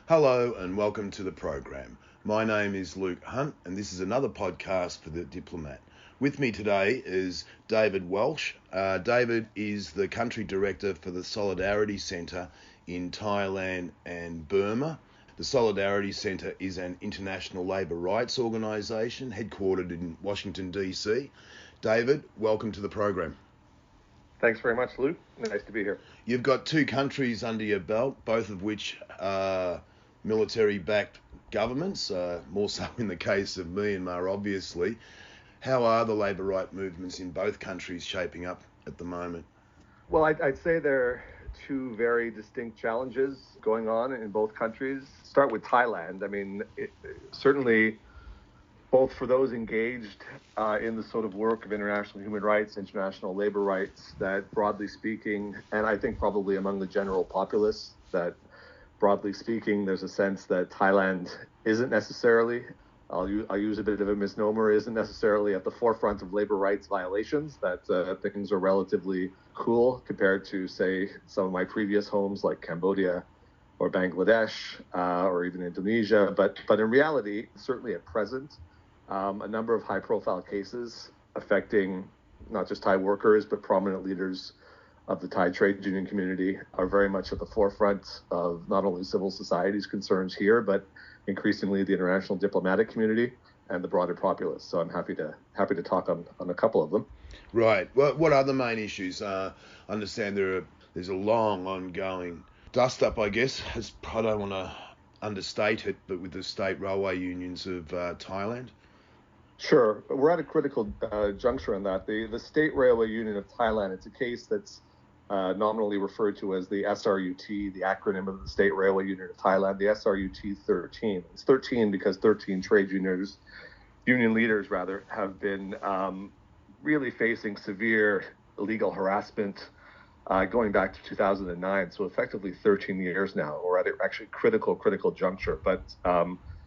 Hello and welcome to the program. My name is Luke Hunt and this is another podcast for The Diplomat. With me today is David Welsh. David is the Country Director for the Solidarity Centre in Thailand and Burma. The Solidarity Centre is an international labour rights organisation headquartered in Washington, D.C. David, welcome to the program. Thanks very much, Luke. Nice to be here. You've got two countries under your belt, both of which are military-backed governments, more so in the case of Myanmar, obviously. How are the labour right movements in both countries shaping up at the moment? Well, I'd say there are two very distinct challenges going on in both countries. Start with Thailand. I mean, certainly both for those engaged in the sort of work of international human rights, international labor rights, that broadly speaking, and I think probably among the general populace, that broadly speaking, there's a sense that Thailand isn't necessarily, I'll use a bit of a misnomer, isn't necessarily at the forefront of labor rights violations, that things are relatively cool compared to, say, some of my previous homes like Cambodia or Bangladesh or even Indonesia. But in reality, certainly at present, a number of high-profile cases affecting not just Thai workers, but prominent leaders of the Thai trade union community are very much at the forefront of not only civil society's concerns here, but increasingly the international diplomatic community and the broader populace. So I'm happy to talk on a couple of them. Right. Well, what are the main issues? I understand there's a long ongoing dust-up, I guess. I don't want to understate it, but with the state railway unions of Thailand. Sure. We're at a critical juncture in that. The State Railway Union of Thailand, it's a case that's nominally referred to as the SRUT, the acronym of the State Railway Union of Thailand, the SRUT 13. It's 13 because 13 trade union leaders have been really facing severe illegal harassment going back to 2009. So effectively 13 years now. We're at an actually critical juncture. But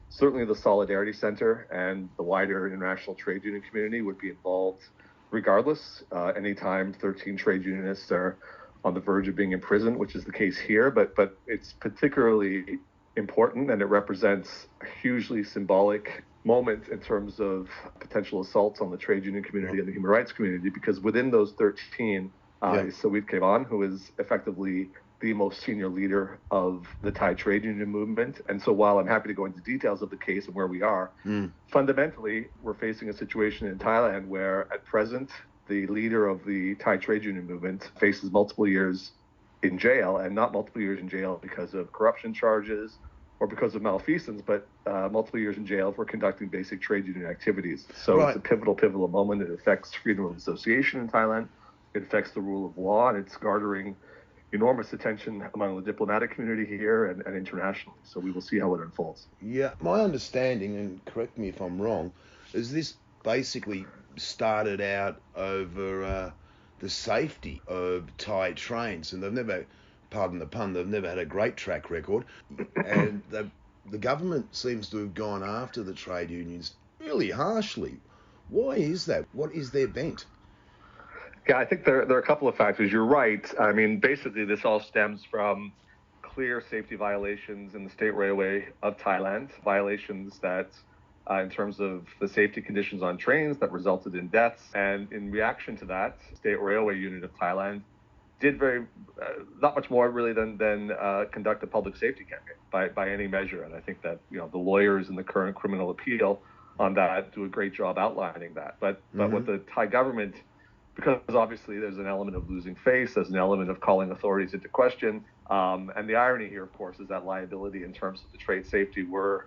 certainly the Solidarity Center and the wider international trade union community would be involved regardless. Anytime 13 trade unionists are on the verge of being imprisoned, which is the case here, but it's particularly important and it represents a hugely symbolic moment in terms of potential assaults on the trade union community and the human rights community, because within those 13 is Sawit Kevan, who is effectively the most senior leader of the Thai trade union movement. And so while I'm happy to go into details of the case and where we are, fundamentally, we're facing a situation in Thailand where at present, the leader of the Thai trade union movement faces multiple years in jail, and not multiple years in jail because of corruption charges or because of malfeasance, but multiple years in jail for conducting basic trade union activities. So It's a pivotal moment. It affects freedom of association in Thailand. It affects the rule of law, and it's garnering enormous attention among the diplomatic community here and internationally. So we will see how it unfolds. Yeah, my understanding, and correct me if I'm wrong, is this basically started out over the safety of Thai trains, and they've never, pardon the pun, they've never had a great track record, and the government seems to have gone after the trade unions really harshly. Why is that? What is their bent? Yeah, I think there are a couple of factors. You're right. I mean, basically, this all stems from clear safety violations in the State Railway of Thailand, violations that, in terms of the safety conditions on trains, that resulted in deaths. And in reaction to that, State Railway Unit of Thailand did not much more really than conduct a public safety campaign by any measure. And I think that the lawyers in the current criminal appeal on that do a great job outlining that. But what the Thai government, because obviously there's an element of losing face, there's an element of calling authorities into question. And the irony here, of course, is that liability in terms of the trade safety were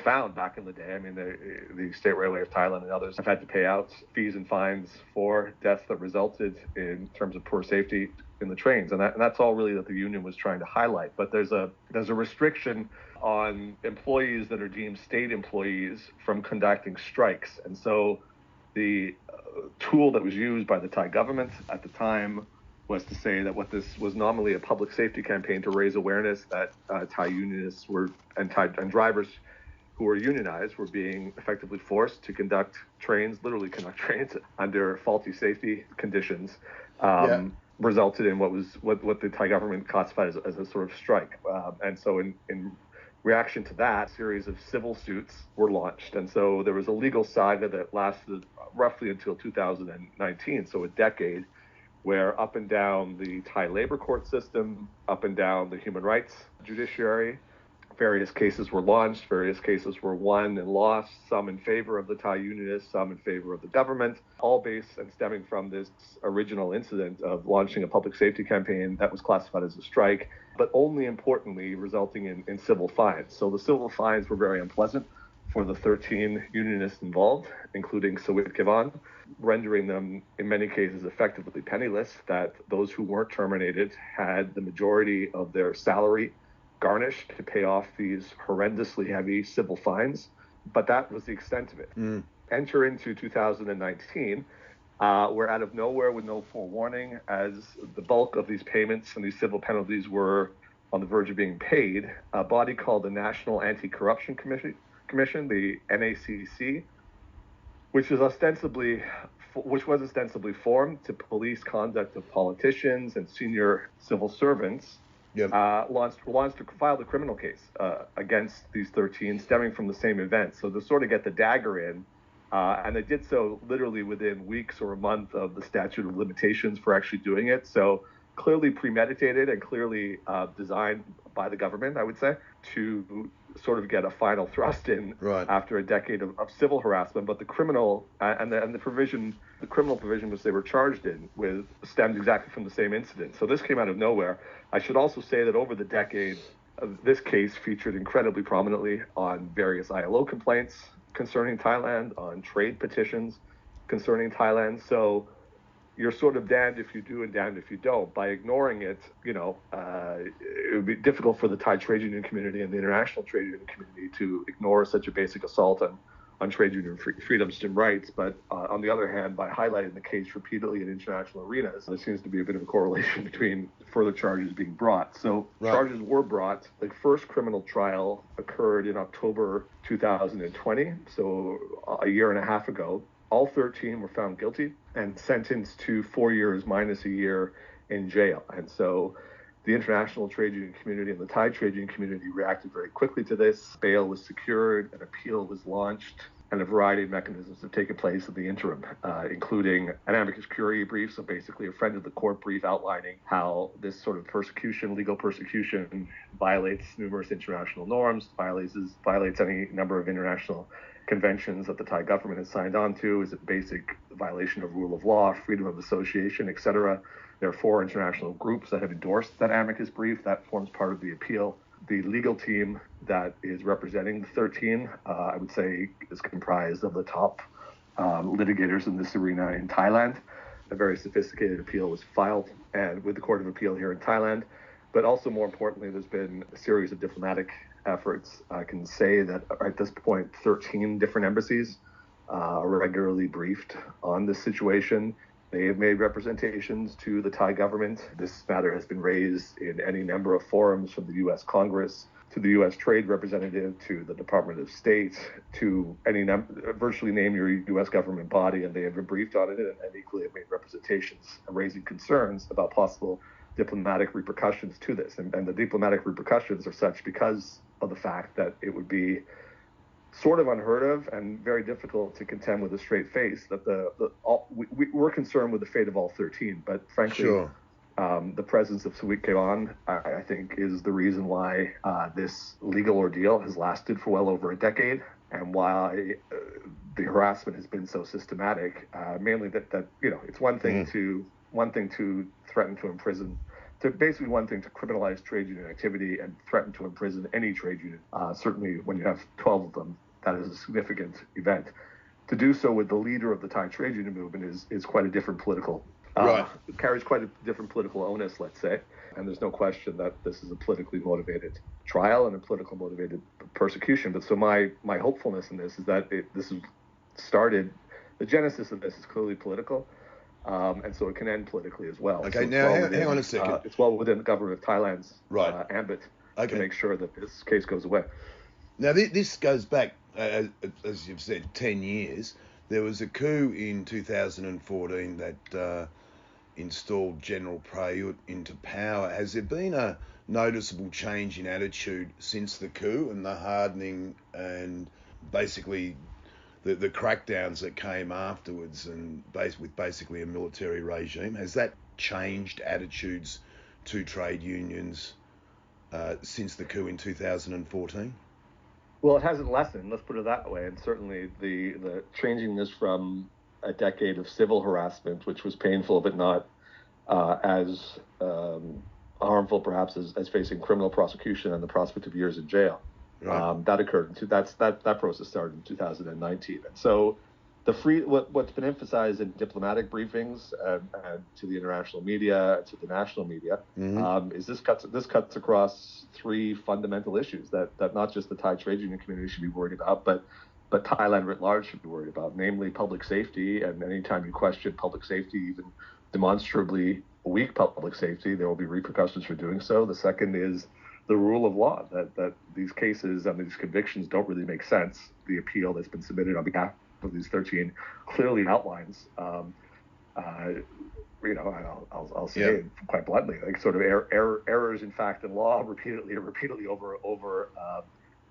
found back in the day. I mean, the State Railway of Thailand and others have had to pay out fees and fines for deaths that resulted in terms of poor safety in the trains. And that's all really that the union was trying to highlight. But there's a restriction on employees that are deemed state employees from conducting strikes. And so the tool that was used by the Thai government at the time was to say that what this was nominally a public safety campaign to raise awareness that Thai unionists and drivers who were unionized were being effectively forced to literally conduct trains under faulty safety conditions, resulted in what the Thai government classified as a sort of strike. And so in reaction to that, a series of civil suits were launched. And so there was a legal saga that lasted roughly until 2019, so a decade, where up and down the Thai labor court system, up and down the human rights judiciary, various cases were launched, various cases were won and lost, some in favor of the Thai unionists, some in favor of the government, all based and stemming from this original incident of launching a public safety campaign that was classified as a strike, but only importantly resulting in civil fines. So the civil fines were very unpleasant for the 13 unionists involved, including Sawit Kivan, rendering them in many cases effectively penniless, that those who weren't terminated had the majority of their salary garnished to pay off these horrendously heavy civil fines, but that was the extent of it. Enter into 2019, where out of nowhere, with no forewarning, as the bulk of these payments and these civil penalties were on the verge of being paid, a body called the National Anti-Corruption Commission, the NACC, which was ostensibly formed to police conduct of politicians and senior civil servants, filed a criminal case against these 13 stemming from the same event. So to sort of get the dagger in, and they did so literally within weeks or a month of the statute of limitations for actually doing it. So clearly premeditated and clearly designed by the government, I would say, to sort of get a final thrust in after a decade of civil harassment. But the criminal the criminal provision which they were charged in with stemmed exactly from the same incident. So this came out of nowhere. I should also say that over the decade, this case featured incredibly prominently on various ILO complaints concerning Thailand, on trade petitions concerning Thailand. So you're sort of damned if you do and damned if you don't. By ignoring it, it would be difficult for the Thai trade union community and the international trade union community to ignore such a basic assault on trade union freedoms and rights. But on the other hand, by highlighting the case repeatedly in international arenas, there seems to be a bit of a correlation between further charges being brought. So charges were brought. The first criminal trial occurred in October 2020, so a year and a half ago. All 13 were found guilty and sentenced to 4 years minus a year in jail. And so the international trade union community and the Thai trade union community reacted very quickly to this. Bail was secured, an appeal was launched, and a variety of mechanisms have taken place in the interim, including an amicus curiae brief, so basically a friend of the court brief outlining how this sort of persecution, legal persecution, violates numerous international norms, violates any number of international conventions that the Thai government has signed on to, is a basic violation of rule of law, freedom of association, etc. There are 4 international groups that have endorsed that amicus brief. That forms part of the appeal. The legal team that is representing the 13, I would say, is comprised of the top litigators in this arena in Thailand. A very sophisticated appeal was filed and with the Court of Appeal here in Thailand. But also, more importantly, there's been a series of diplomatic efforts. I can say that at this point, 13 different embassies are regularly briefed on this situation. They have made representations to the Thai government. This matter has been raised in any number of forums, from the U.S. Congress to the U.S. Trade Representative to the Department of State to virtually name your U.S. government body, and they have been briefed on it and equally have made representations raising concerns about possible diplomatic repercussions to this. And the diplomatic repercussions are such because of the fact that it would be sort of unheard of and very difficult to contend with a straight face that we're concerned with the fate of all 13, but frankly, the presence of Sawit Kivan, I think, is the reason why this legal ordeal has lasted for well over a decade, and why the harassment has been so systematic. Mainly that it's one thing to threaten to imprison. Basically, one thing to criminalize trade union activity and threaten to imprison any trade union. Certainly, when you have 12 of them, that is a significant event. To do so with the leader of the Thai trade union movement is quite a different political. It carries quite a different political onus, let's say. And there's no question that this is a politically motivated trial and a politically motivated persecution. But so my hopefulness in this is that this has started. The genesis of this is clearly political. And so it can end politically as well. Okay, so now hang on a second. It's well within the government of Thailand's ambit to make sure that this case goes away. Now, this goes back, as you've said, 10 years. There was a coup in 2014 that installed General Prayut into power. Has there been a noticeable change in attitude since the coup and the hardening and basically the crackdowns that came afterwards and with basically a military regime? Has that changed attitudes to trade unions since the coup in 2014? Well, it hasn't lessened, let's put it that way. And certainly the changing this from a decade of civil harassment, which was painful but not as harmful perhaps as facing criminal prosecution and the prospect of years in jail. Right. That occurred. That process started in 2019. And so what's been emphasized in diplomatic briefings and to the international media, to the national media, is this cuts across three fundamental issues that not just the Thai trade union community should be worried about, but Thailand writ large should be worried about, namely public safety. And anytime you question public safety, even demonstrably weak public safety, there will be repercussions for doing so. The second is the rule of law, that these cases and these convictions don't really make sense. The appeal that's been submitted on behalf of these 13 clearly outlines, I'll say it quite bluntly, like sort of errors in fact in law repeatedly over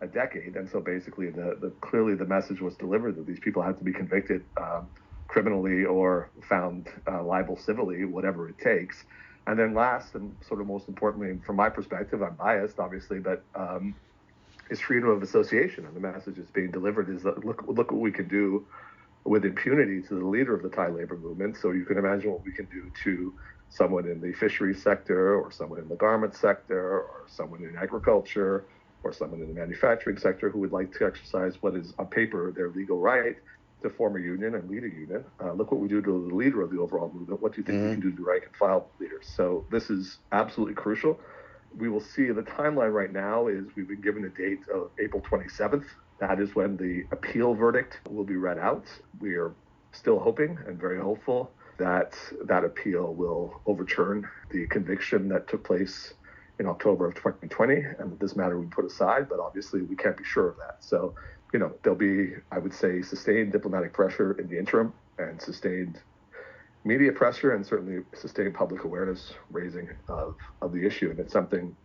a decade. And so basically clearly the message was delivered that these people had to be convicted criminally or found liable civilly, whatever it takes. And then last, and sort of most importantly, from my perspective, I'm biased, obviously, but is freedom of association. And the message that's being delivered is that look what we can do with impunity to the leader of the Thai labor movement. So you can imagine what we can do to someone in the fisheries sector, or someone in the garment sector, or someone in agriculture, or someone in the manufacturing sector who would like to exercise what is on paper their legal right to form a union and lead a union. Look what we do to the leader of the overall movement. What do you think we can do to rank and file leaders? So this is absolutely crucial. We will see the timeline right now is we've been given a date of April 27th. That is when the appeal verdict will be read out. We are still hoping and very hopeful that that appeal will overturn the conviction that took place in October of 2020 and that this matter will be put aside, but obviously we can't be sure of that. So, there'll be, I would say, sustained diplomatic pressure in the interim and sustained media pressure and certainly sustained public awareness raising of the issue. And it's something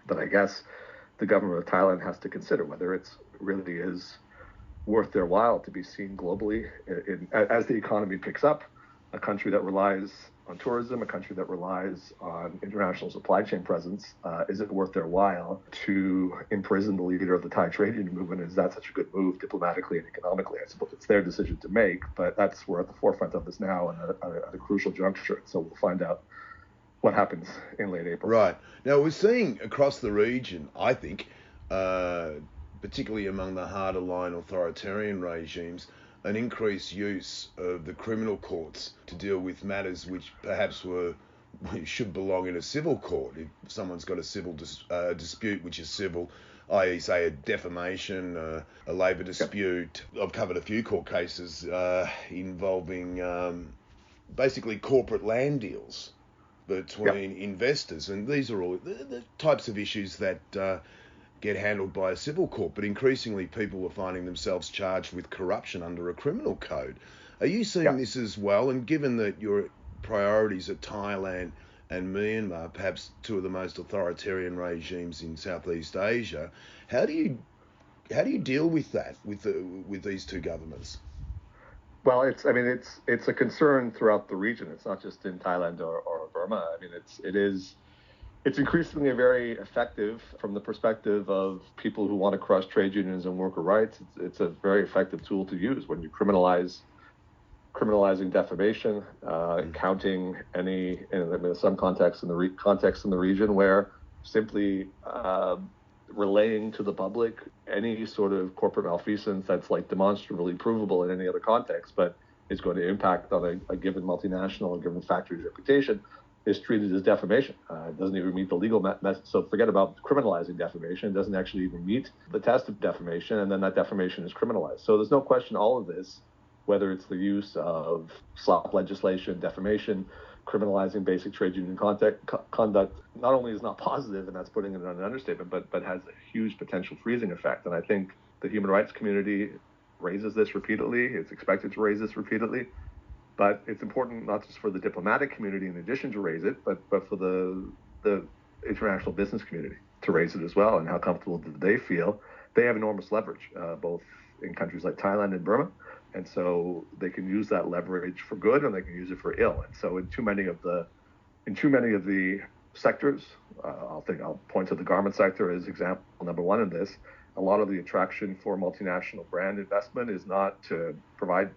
that I guess the government of Thailand has to consider, whether it really is worth their while to be seen globally as the economy picks up, a country that relies on tourism, a country that relies on international supply chain presence. Is it worth their while to imprison the leader of the Thai trade union movement? Is that such a good move diplomatically and economically? I suppose it's their decision to make, but we're at the forefront of this now and at a crucial juncture. So we'll find out what happens in late April. Right. Now, we're seeing across the region, I think, particularly among the harder line authoritarian regimes, an increased use of the criminal courts to deal with matters which perhaps should belong in a civil court. If someone's got a civil dispute which is civil, i.e. say a defamation, a labour dispute. I've covered a few court cases involving basically corporate land deals between investors, and these are all the types of issues that get handled by a civil court, but increasingly people are finding themselves charged with corruption under a criminal code. Are you seeing this as well? And given that your priorities are Thailand and Myanmar, perhaps two of the most authoritarian regimes in Southeast Asia, how do you deal with that with these two governments? Well, it's a concern throughout the region. It's not just in Thailand or Burma. I mean, it's increasingly very effective from the perspective of people who want to crush trade unions and worker rights. It's a very effective tool to use when you criminalizing defamation, counting any in some contexts in the region where simply relaying to the public any sort of corporate malfeasance that's like demonstrably provable in any other context, but is going to impact on a given multinational or given factory's reputation, is treated as defamation. It doesn't even meet the legal method. So forget about criminalizing defamation. It doesn't actually even meet the test of defamation, and then that defamation is criminalized. So there's no question all of this, whether it's the use of slop legislation, defamation, criminalizing basic trade union conduct, not only is not positive, and that's putting it on an understatement, but has a huge potential freezing effect. And I think the human rights community raises this repeatedly. It's expected to raise this repeatedly. But it's important not just for the diplomatic community in addition to raise it, but for the international business community to raise it as well. And how comfortable do they feel? They have enormous leverage, both in countries like Thailand and Burma. And so they can use that leverage for good, and they can use it for ill. And so in too many of the sectors, I'll point to the garment sector as example number one in this. A lot of the attraction for multinational brand investment is not to provide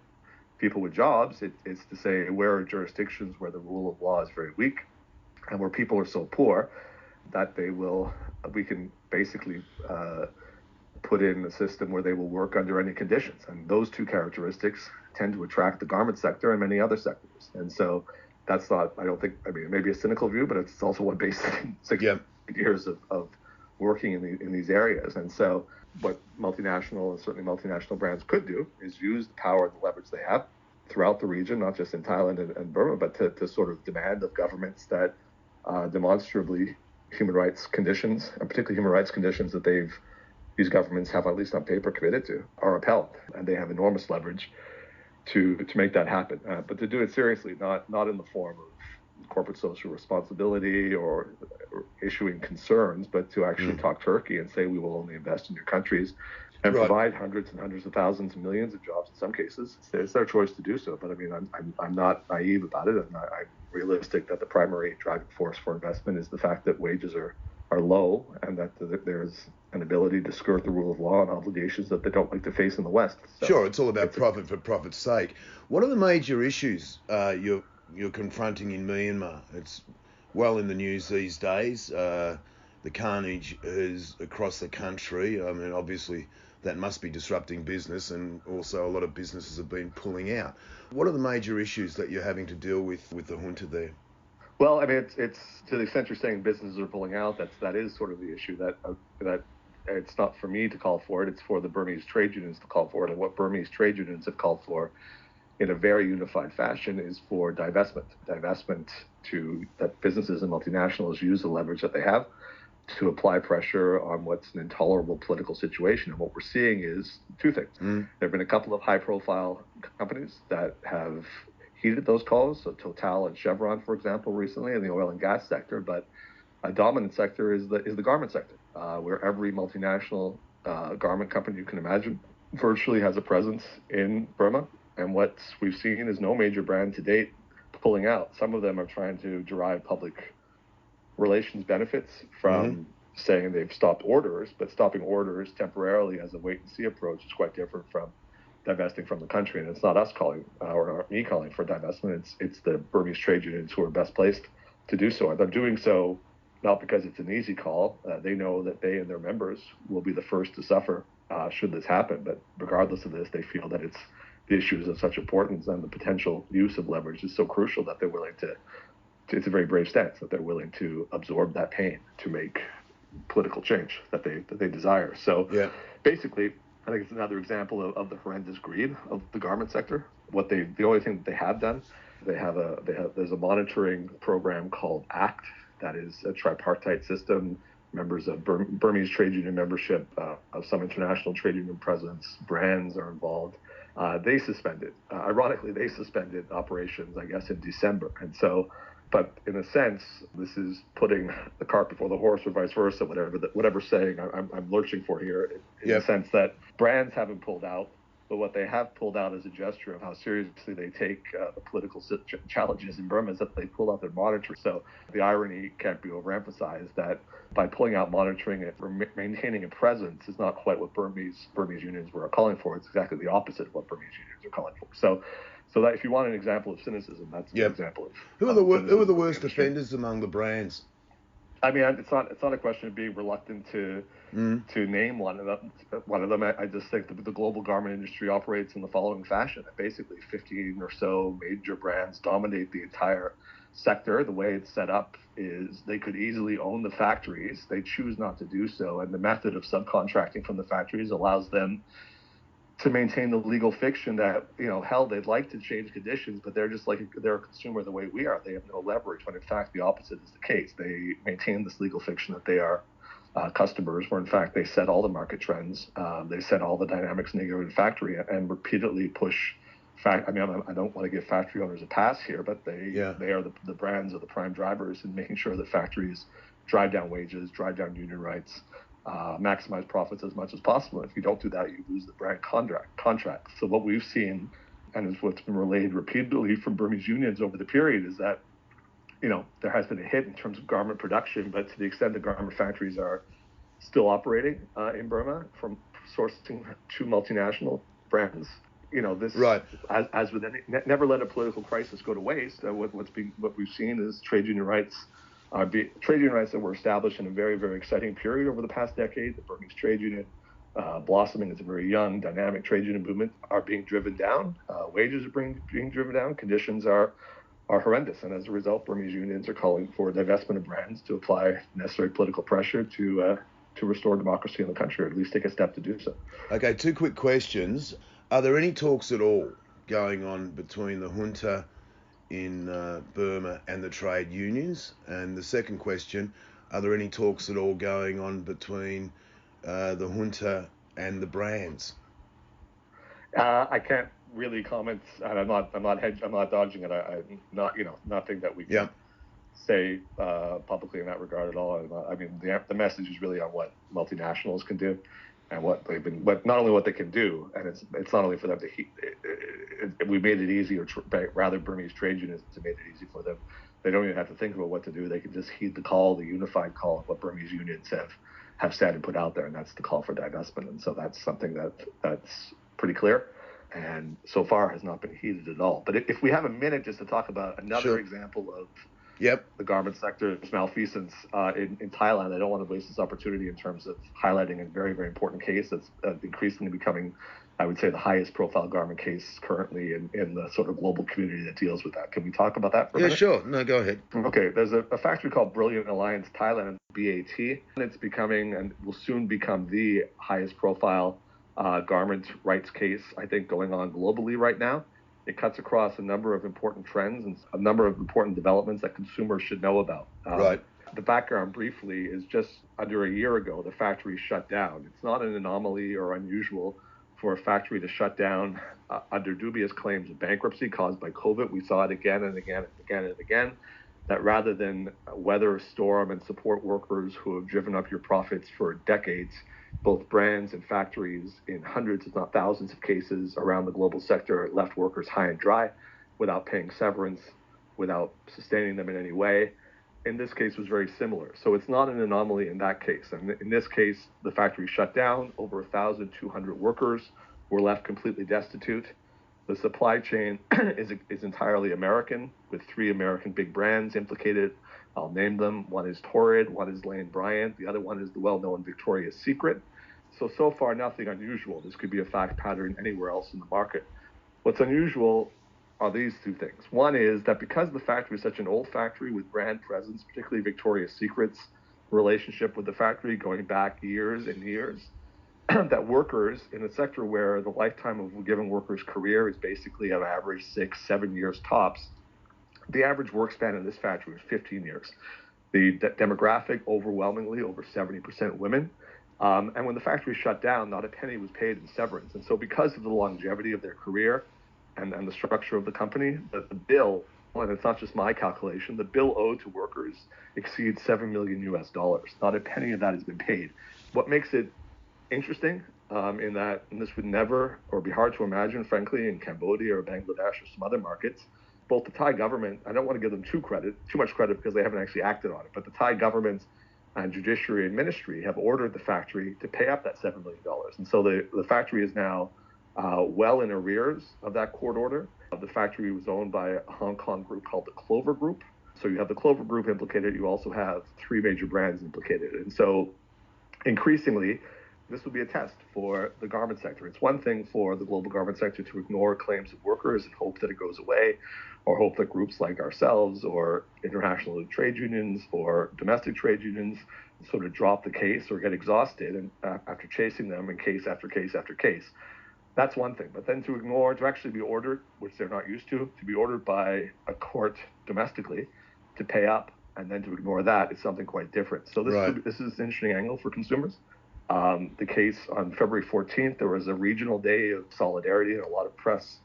people with jobs. It's to say, where are jurisdictions where the rule of law is very weak and where people are so poor that we can basically put in a system where they will work under any conditions. And those two characteristics tend to attract the garment sector and many other sectors. And so that's not, I don't think, I mean, it may be a cynical view, but it's also what based on 60 years of working in these areas. And so what multinational and certainly multinational brands could do is use the power and the leverage they have throughout the region, not just in Thailand and Burma, but to sort of demand of governments that demonstrably human rights conditions, and particularly human rights conditions that these governments have, at least on paper, committed to, are upheld. And they have enormous leverage to make that happen. But to do it seriously, not in the form of corporate social responsibility or issuing concerns, but to actually talk Turkey and say, we will only invest in your countries and provide hundreds and hundreds of thousands and millions of jobs in some cases. It's their choice to do so. But I mean, I'm not naive about it. And I'm realistic that the primary driving force for investment is the fact that wages are low, and that there's an ability to skirt the rule of law and obligations that they don't like to face in the West. So sure, it's all about profit for profit's sake. What are the major issues you're confronting in Myanmar? It's well in the news these days. The carnage is across the country. I mean, obviously that must be disrupting business, and also a lot of businesses have been pulling out. What are the major issues that you're having to deal with the junta there? Well, I mean, it's to the extent you're saying businesses are pulling out, that is sort of the issue that it's not for me to call for it. It's for the Burmese trade unions to call for it. And what Burmese trade unions have called for in a very unified fashion is for divestment that businesses and multinationals use the leverage that they have to apply pressure on what's an intolerable political situation. And what we're seeing is two things. There have been a couple of high-profile companies that have heeded those calls, so Total and Chevron, for example, recently in the oil and gas sector. But a dominant sector is the garment sector, where every multinational garment company you can imagine virtually has a presence in Burma. And what we've seen is no major brand to date pulling out. Some of them are trying to derive public relations benefits from saying they've stopped orders, but stopping orders temporarily as a wait-and-see approach is quite different from divesting from the country. And it's not us calling, or me calling for divestment. It's the Burmese trade unions who are best placed to do so. And they're doing so not because it's an easy call. They know that they and their members will be the first to suffer should this happen. But regardless of this, they feel that the issue is of such importance and the potential use of leverage is so crucial that they're willing to it's a very brave stance, that they're willing to absorb that pain to make political change that they desire. So basically, I think it's another example of the horrendous greed of the garment sector. The only thing that they have done, there's a monitoring program called ACT that is a tripartite system. Members of Burmese trade union membership, of some international trade union presence, brands are involved. Ironically, they suspended operations, I guess, in December. And so, but in a sense, this is putting the cart before the horse, or vice versa, whatever saying I'm lurching for here, in the sense that brands haven't pulled out, but what they have pulled out is a gesture of how seriously they take the political challenges in Burma, is that they pull out their monitoring. So the irony can't be overemphasized that by pulling out monitoring it, maintaining a presence is not quite what Burmese unions were calling for. It's exactly the opposite of what Burmese unions are calling for. So that if you want an example of cynicism, that's an example of. Who are the worst offenders among the brands? I mean, it's not a question of being reluctant to name one of them. I just think that the global garment industry operates in the following fashion. Basically, 15 or so major brands dominate the entire sector. The way it's set up is they could easily own the factories. They choose not to do so, and the method of subcontracting from the factories allows them to maintain the legal fiction that, they'd like to change conditions, but they're a consumer the way we are. They have no leverage, when in fact the opposite is the case. They maintain this legal fiction that they are customers, where in fact they set all the market trends, they set all the dynamics in a given factory, and repeatedly push. I don't want to give factory owners a pass here, but they are the brands are the prime drivers in making sure that factories drive down wages, drive down union rights, maximize profits as much as possible. If you don't do that, you lose the brand contract. So what we've seen, and is what's been relayed repeatedly from Burmese unions over the period, is that there has been a hit in terms of garment production, but to the extent the garment factories are still operating in Burma from sourcing to multinational brands, this, Right. as with any, never let a political crisis go to waste. What we've seen is trade union rights that were established in a very, very exciting period over the past decade. The Burmese trade union, blossoming as a very young, dynamic trade union movement, are being driven down. Wages are being driven down. Conditions are horrendous, and as a result, Burmese unions are calling for divestment of brands to apply necessary political pressure to restore democracy in the country, or at least take a step to do so. Okay, two quick questions. Are there any talks at all going on between the junta in Burma and the trade unions? And the second question, are there any talks at all going on between the junta and the brands? I can't really comment, and I'm not dodging it. I'm not, nothing that we can say publicly in that regard at all. I mean, the message is really on what multinationals can do, and not only what they can do, and it's not only for them to we made it easy, or rather Burmese trade unions have made it easy for them. They don't even have to think about what to do. They can just heed the call, the unified call of what Burmese unions have said and put out there, and that's the call for divestment. And so that's something that's pretty clear, and so far has not been heeded at all. But if we have a minute just to talk about another example of the garment sector's malfeasance in Thailand, I don't want to waste this opportunity in terms of highlighting a very, very important case that's increasingly becoming, I would say, the highest profile garment case currently in the sort of global community that deals with that. Can we talk about that for a minute? Sure. No, go ahead. Okay, there's a factory called Brilliant Alliance Thailand, BAT, and it's becoming, and will soon become, the highest profile garment rights case, I think, going on globally right now. It cuts across a number of important trends and a number of important developments that consumers should know about. Right. The background briefly is just under a year ago, the factory shut down. It's not an anomaly or unusual for a factory to shut down under dubious claims of bankruptcy caused by COVID. We saw it again and again and again and again, that rather than weather a storm and support workers who have driven up your profits for decades, both brands and factories, in hundreds, if not thousands of cases around the global sector, left workers high and dry without paying severance, without sustaining them in any way. In this case, was very similar. So it's not an anomaly in that case. And in this case, the factory shut down. Over 1,200 workers were left completely destitute. The supply chain is entirely American, with 3 American big brands implicated. I'll name them. One is Torrid, one is Lane Bryant, the other one is the well-known Victoria's Secret. So far, nothing unusual. This could be a fact pattern anywhere else in the market. What's unusual are these two things. One is that because the factory is such an old factory with brand presence, particularly Victoria's Secret's relationship with the factory going back years and years, that workers in a sector where the lifetime of a given worker's career is basically on average 6-7 years tops, the average work span in this factory was 15 years. The demographic, overwhelmingly over 70% women. And when the factory shut down, not a penny was paid in severance. And so because of the longevity of their career and the structure of the company, the bill, and it's not just my calculation, the bill owed to workers exceeds $7 million. Not a penny of that has been paid. What makes it interesting in that, and this would never, or be hard to imagine, frankly, in Cambodia or Bangladesh or some other markets, both the Thai government, I don't want to give them too much credit because they haven't actually acted on it, but the Thai government and judiciary and ministry have ordered the factory to pay up that $7 million. And so the factory is now well in arrears of that court order. The factory was owned by a Hong Kong group called the Clover Group. So you have the Clover Group implicated. You also have 3 major brands implicated. And so increasingly, this will be a test for the garment sector. It's one thing for the global garment sector to ignore claims of workers and hope that it goes away, or hope that groups like ourselves or international trade unions or domestic trade unions sort of drop the case or get exhausted and after chasing them in case after case after case. That's one thing. But then to actually be ordered, which they're not used to be ordered by a court domestically to pay up, and then to ignore that is something quite different. So this is an interesting angle for consumers. The case on February 14th, there was a regional day of solidarity and a lot of press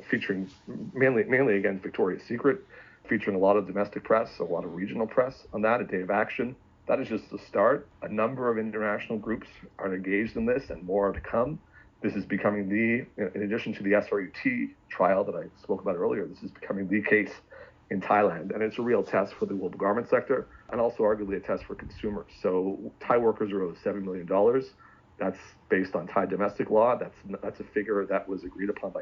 featuring mainly again Victoria's Secret, featuring a lot of domestic press, a lot of regional press on that, a day of action. That is just the start. A number of international groups are engaged in this, and more are to come. This is becoming in addition to the SRUT trial that I spoke about earlier, this is becoming the case in Thailand. And it's a real test for the global garment sector and also arguably a test for consumers. So Thai workers are owed $7 million. That's based on Thai domestic law. That's a figure that was agreed upon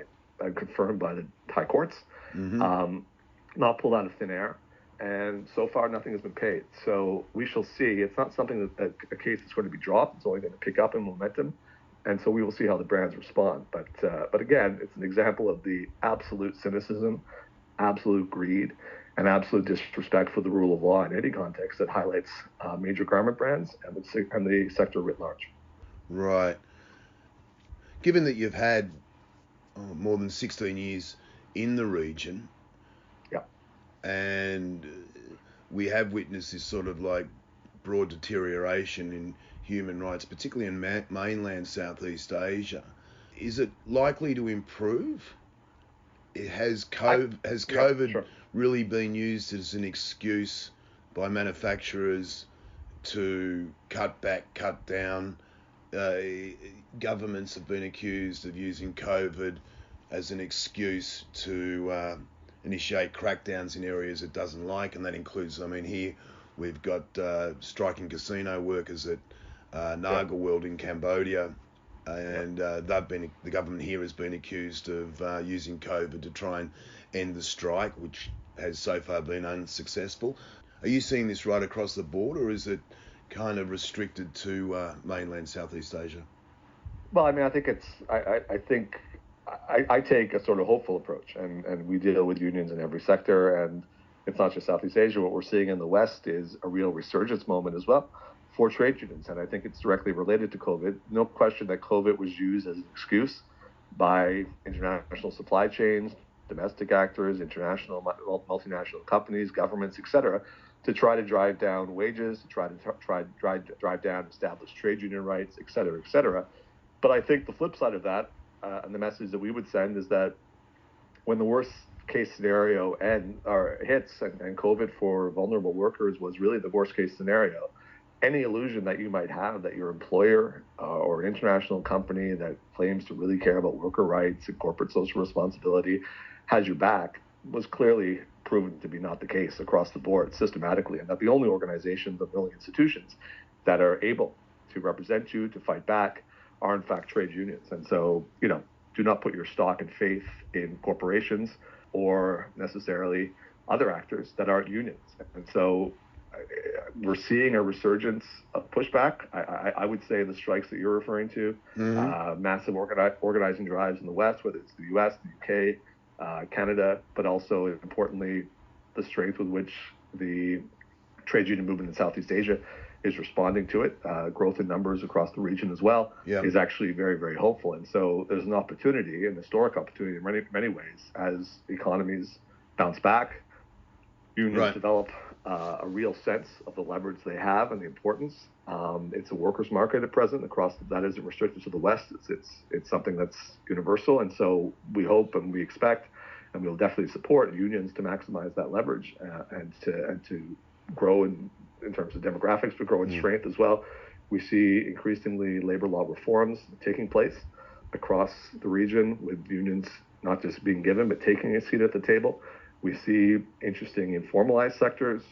confirmed by the Thai courts, not pulled out of thin air. And so far, nothing has been paid. So we shall see. It's not something that a case that's going to be dropped. It's only going to pick up in momentum. And so we will see how the brands respond. But again, it's an example of the absolute cynicism, absolute greed, and absolute disrespect for the rule of law in any context that highlights major garment brands and the sector writ large. Right. Given that you've had more than 16 years in the region, and we have witnessed this sort of like broad deterioration in human rights, particularly in mainland Southeast Asia. Is it likely to improve? Has COVID really been used as an excuse by manufacturers to cut back, cut down? Governments have been accused of using COVID as an excuse to initiate crackdowns in areas it doesn't like, and that includes, here we've got striking casino workers at Naga World in Cambodia, and the government here has been accused of using COVID to try and end the strike, which has so far been unsuccessful. Are you seeing this right across the board, or is it kind of restricted to mainland Southeast Asia? Well, I think I take a sort of hopeful approach, and we deal with unions in every sector, and it's not just Southeast Asia. What we're seeing in the West is a real resurgence moment as well for trade unions, and I think it's directly related to COVID. No question that COVID was used as an excuse by international supply chains, domestic actors, international multinational companies, governments, etc., to try to drive down wages, to try to drive down established trade union rights, et cetera. But I think the flip side of that, and the message that we would send, is that when the worst case scenario hits, and COVID for vulnerable workers was really the worst case scenario, any illusion that you might have that your employer or international company that claims to really care about worker rights and corporate social responsibility has your back was clearly proven to be not the case across the board systematically, and that the only organizations, the only institutions that are able to represent you, to fight back, are in fact trade unions. And so, do not put your stock and faith in corporations or necessarily other actors that aren't unions. And so we're seeing a resurgence of pushback. I would say the strikes that you're referring to, massive organizing drives in the West, whether it's the US, the UK, Canada, but also importantly, the strength with which the trade union movement in Southeast Asia is responding to it. Growth in numbers across the region as well is actually very, very hopeful. And so there's an opportunity, an historic opportunity in many ways, as economies bounce back, unions develop a real sense of the leverage they have and the importance. It's a workers' market at present that isn't restricted to the West. It's something that's universal. And so we hope and we expect, and we'll definitely support unions to maximize that leverage and to grow in terms of demographics, but grow in strength as well. We see increasingly labor law reforms taking place across the region, with unions not just being given, but taking a seat at the table. We see interesting informalized sectors.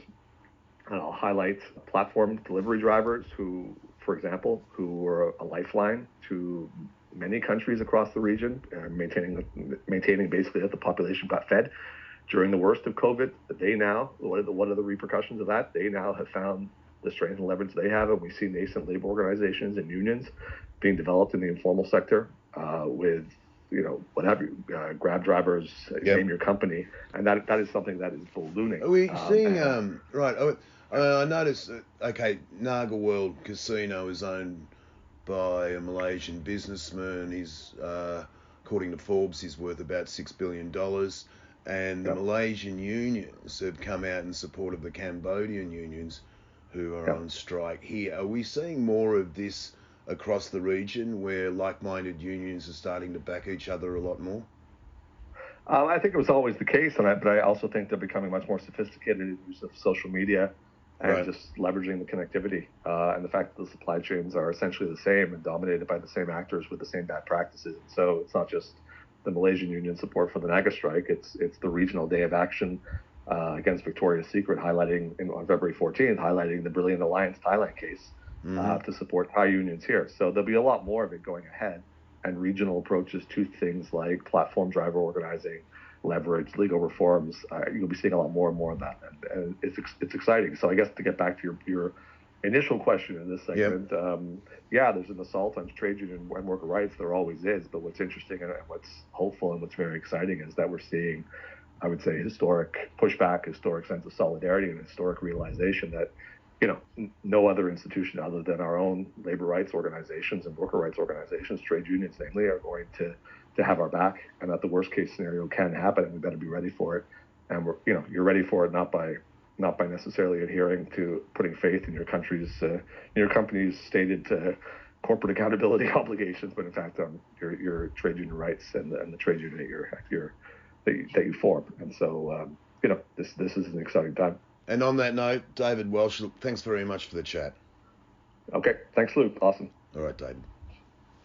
And I'll highlight platform delivery drivers who, for example, who were a lifeline to many countries across the region, maintaining basically that the population got fed during the worst of COVID. They now, what are the repercussions of that? They now have found the strength and leverage they have, and we see nascent labor organizations and unions being developed in the informal sector with, what have you, Grab drivers, name your company, and that is something that is ballooning. Are we seeing, I noticed, Naga World Casino is owned by a Malaysian businessman. He's, according to Forbes, he's worth about $6 billion. And the Malaysian unions have come out in support of the Cambodian unions who are on strike here. Are we seeing more of this across the region, where like-minded unions are starting to back each other a lot more? I think it was always the case, but I also think they're becoming much more sophisticated in use of social media and Right. just leveraging the connectivity and the fact that the supply chains are essentially the same and dominated by the same actors with the same bad practices. And so it's not just the Malaysian union support for the Naga strike; it's the regional day of action against Victoria's Secret, highlighting on February 14th, highlighting the Brilliant Alliance Thailand case to support Thai unions here. So there'll be a lot more of it going ahead, and regional approaches to things like platform driver organizing, leverage, legal reforms. You'll be seeing a lot more and more of that, and it's exciting. So I guess to get back to your initial question in this segment, yeah, there's an assault on trade union and worker rights. There always is, but what's interesting and what's hopeful and what's very exciting is that we're seeing, I would say, historic pushback, historic sense of solidarity, and historic realization that, no other institution other than our own labor rights organizations and worker rights organizations, trade unions namely, are going to have our back, and that the worst case scenario can happen, and we better be ready for it. And you're ready for it not by necessarily adhering to putting faith in your company's stated corporate accountability obligations, but in fact on your trade union rights and the trade union that you form. And so this is an exciting time. And on that note, David Welsh, thanks very much for the chat. Okay, thanks, Luke. Awesome. All right, David.